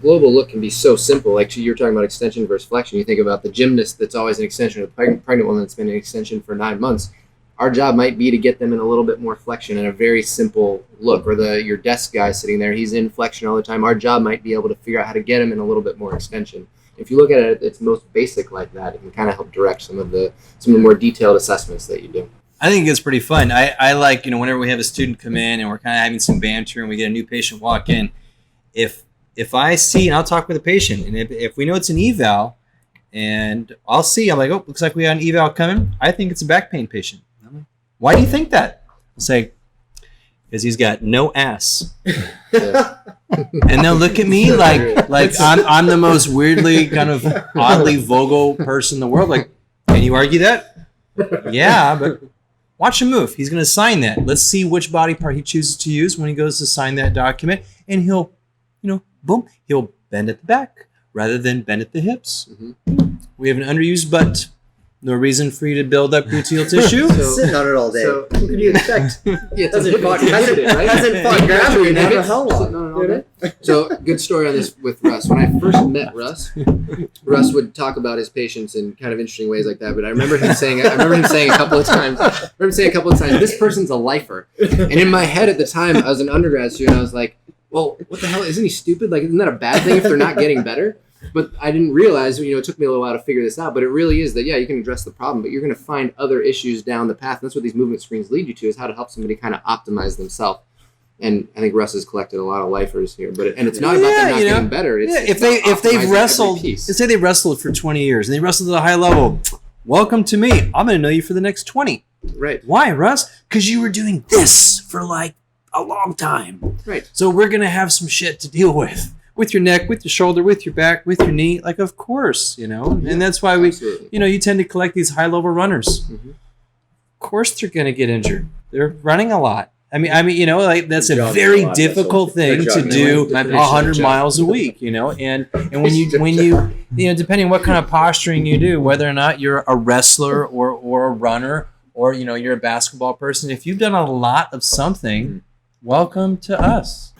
global look can be so simple. Like you're talking about extension versus flexion. You think about the gymnast that's always an extension, a pregnant woman that's been an extension for 9 months. Our job might be to get them in a little bit more flexion in a very simple look. Or your desk guy sitting there, he's in flexion all the time. Our job might be able to figure out how to get him in a little bit more extension. If you look at it, it's most basic like that. It can kind of help direct some of the more detailed assessments that you do. I think it's pretty fun. I like, whenever we have a student come in and we're kind of having some banter and we get a new patient walk in, if I see, and I'll talk with the patient, and if we know it's an eval, and I'll see, I'm like, oh, looks like we got an eval coming. I think it's a back pain patient. I'm like, why do you think that? I'll say, because he's got no ass. Yeah. And they'll look at me like I'm the most weirdly kind of oddly vocal person in the world. Like, can you argue that? Yeah, but watch him move. He's going to sign that. Let's see which body part he chooses to use when he goes to sign that document. And he'll, boom, he'll bend at the back rather than bend at the hips. Mm-hmm. We have an underused butt. No reason for you to build up gluteal tissue. Sitting on it all day. So what could you expect? Hasn't fought gravity in how long? So good story on this with Russ. When I first met Russ would talk about his patients in kind of interesting ways like that. But I remember him saying a couple of times, this person's a lifer. And in my head at the time, I was an undergrad student. I was like, well, what the hell? Isn't he stupid? Like, isn't that a bad thing if they're not getting better? But I didn't realize, it took me a little while to figure this out, but it really is that, yeah, you can address the problem, but you're going to find other issues down the path. And that's what these movement screens lead you to, is how to help somebody kind of optimize themselves. And I think Russ has collected a lot of lifers here, and it's not about them not getting better. It's if they've wrestled, let's say they wrestled for 20 years and they wrestled at a high level, welcome to me. I'm going to know you for the next 20. Right. Why, Russ? Because you were doing this for like a long time. Right. So we're going to have some shit to deal with your neck, with your shoulder, with your back, with your knee. Like, of course, and that's why we, you tend to collect these high level runners. Mm-hmm. Of course, they're going to get injured. They're running a lot. I mean, like that's a very difficult thing to do 100 miles a week, and when you depending on what kind of posturing you do, whether or not you're a wrestler or a runner or, you're a basketball person, if you've done a lot of something, welcome to us.